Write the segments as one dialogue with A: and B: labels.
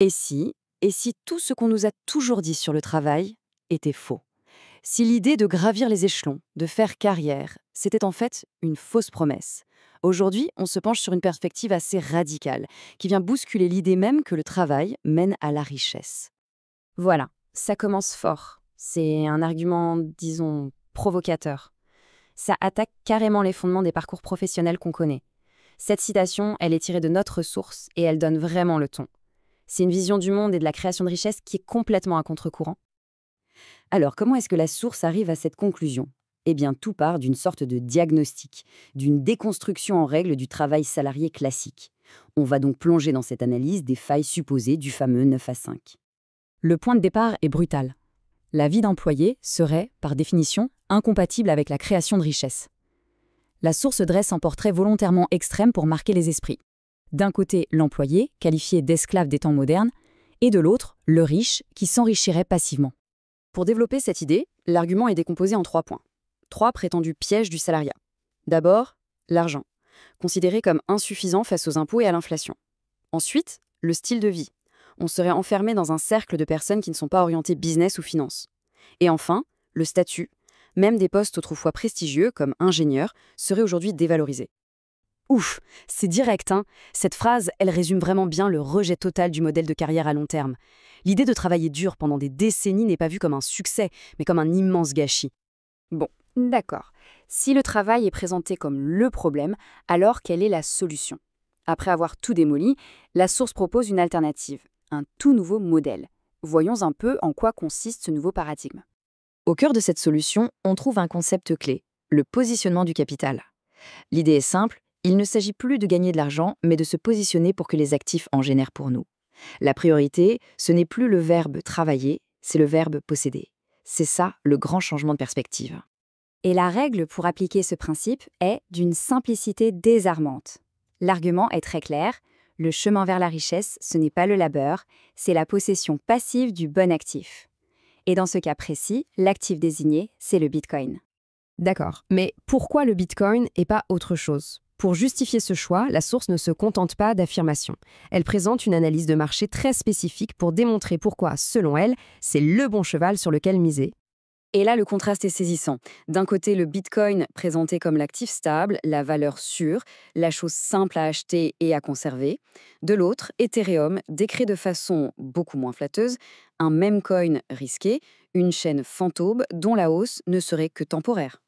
A: Et si, et si tout ce qu'on nous a toujours dit sur le travail était faux? Si l'idée de gravir les échelons, de faire carrière, c'était en fait une fausse promesse. Aujourd'hui, on se penche sur une perspective assez radicale, qui vient bousculer l'idée même que le travail mène à la richesse.
B: Voilà, ça commence fort. C'est un argument, disons, provocateur. Ça attaque carrément les fondements des parcours professionnels qu'on connaît. Cette citation, elle est tirée de notre source et elle donne vraiment le ton. C'est une vision du monde et de la création de richesse qui est complètement à contre-courant.
A: Alors, comment est-ce que la source arrive à cette conclusion? Eh bien, tout part d'une sorte de diagnostic, d'une déconstruction en règle du travail salarié classique. On va donc plonger dans cette analyse des failles supposées du fameux 9 à 5.
B: Le point de départ est brutal. La vie d'employé serait, par définition, incompatible avec la création de richesse. La source dresse un portrait volontairement extrême pour marquer les esprits. D'un côté, l'employé, qualifié d'esclave des temps modernes, et de l'autre, le riche, qui s'enrichirait passivement.
A: Pour développer cette idée, l'argument est décomposé en 3 points. 3 prétendus pièges du salariat. D'abord, l'argent, considéré comme insuffisant face aux impôts et à l'inflation. Ensuite, le style de vie. On serait enfermé dans un cercle de personnes qui ne sont pas orientées business ou finance. Et enfin, le statut. Même des postes autrefois prestigieux, comme ingénieur, seraient aujourd'hui dévalorisés. Ouf, c'est direct, hein. Cette phrase, elle résume vraiment bien le rejet total du modèle de carrière à long terme. L'idée de travailler dur pendant des décennies n'est pas vue comme un succès, mais comme un immense gâchis. Bon, d'accord. Si le travail est présenté comme le problème, alors quelle est la solution? Après avoir tout démoli, la source propose une alternative, un tout nouveau modèle. Voyons un peu en quoi consiste ce nouveau paradigme. Au cœur de cette solution, on trouve un concept clé, le positionnement du capital. L'idée est simple, il ne s'agit plus de gagner de l'argent, mais de se positionner pour que les actifs en génèrent pour nous. La priorité, ce n'est plus le verbe travailler, c'est le verbe posséder. C'est ça le grand changement de perspective. Et la règle pour appliquer ce principe est d'une simplicité désarmante. L'argument est très clair, le chemin vers la richesse, ce n'est pas le labeur, c'est la possession passive du bon actif. Et dans ce cas précis, l'actif désigné, c'est le Bitcoin.
B: D'accord, mais pourquoi le Bitcoin et pas autre chose? Pour justifier ce choix, la source ne se contente pas d'affirmations. Elle présente une analyse de marché très spécifique pour démontrer pourquoi, selon elle, c'est le bon cheval sur lequel miser.
A: Et là, le contraste est saisissant. D'un côté, le Bitcoin présenté comme l'actif stable, la valeur sûre, la chose simple à acheter et à conserver. De l'autre, Ethereum, décrit de façon beaucoup moins flatteuse, un meme coin risqué, une chaîne fantôme dont la hausse ne serait que temporaire.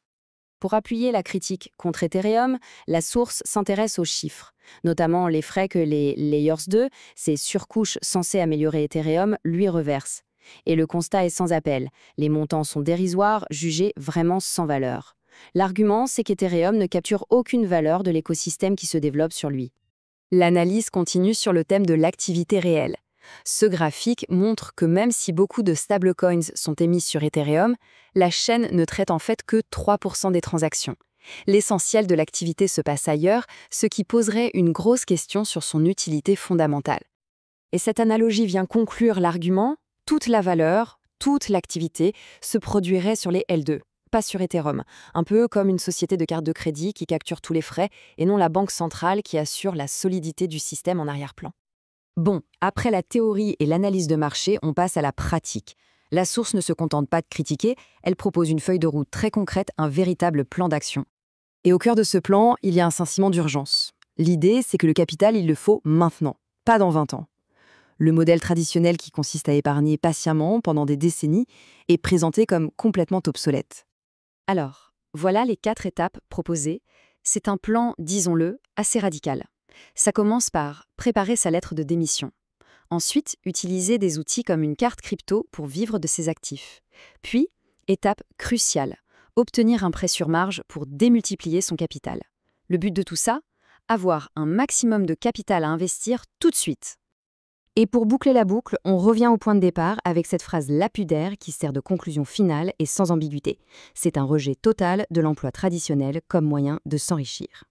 A: Pour appuyer la critique contre Ethereum, la source s'intéresse aux chiffres, notamment les frais que les Layers 2, ces surcouches censées améliorer Ethereum, lui reversent. Et le constat est sans appel, les montants sont dérisoires, jugés vraiment sans valeur. L'argument, c'est qu'Ethereum ne capture aucune valeur de l'écosystème qui se développe sur lui. L'analyse continue sur le thème de l'activité réelle. Ce graphique montre que même si beaucoup de stablecoins sont émis sur Ethereum, la chaîne ne traite en fait que 3% des transactions. L'essentiel de l'activité se passe ailleurs, ce qui poserait une grosse question sur son utilité fondamentale. Et cette analogie vient conclure l'argument, toute la valeur, toute l'activité se produirait sur les L2, pas sur Ethereum, un peu comme une société de carte de crédit qui capture tous les frais et non la banque centrale qui assure la solidité du système en arrière-plan. Bon, après la théorie et l'analyse de marché, on passe à la pratique. La source ne se contente pas de critiquer, elle propose une feuille de route très concrète, un véritable plan d'action. Et au cœur de ce plan, il y a un sentiment d'urgence. L'idée, c'est que le capital, il le faut maintenant, pas dans 20 ans. Le modèle traditionnel qui consiste à épargner patiemment pendant des décennies est présenté comme complètement obsolète. Alors, voilà les 4 étapes proposées. C'est un plan, disons-le, assez radical. Ça commence par préparer sa lettre de démission. Ensuite, utiliser des outils comme une carte crypto pour vivre de ses actifs. Puis, étape cruciale, obtenir un prêt sur marge pour démultiplier son capital. Le but de tout ça, avoir un maximum de capital à investir tout de suite. Et pour boucler la boucle, on revient au point de départ avec cette phrase lapidaire qui sert de conclusion finale et sans ambiguïté. C'est un rejet total de l'emploi traditionnel comme moyen de s'enrichir.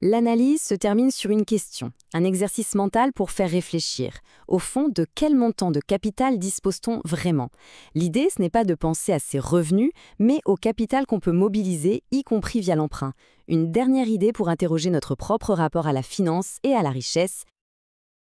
A: L'analyse se termine sur une question, un exercice mental pour faire réfléchir. Au fond, de quel montant de capital dispose-t-on vraiment? L'idée, ce n'est pas de penser à ses revenus, mais au capital qu'on peut mobiliser, y compris via l'emprunt. Une dernière idée pour interroger notre propre rapport à la finance et à la richesse.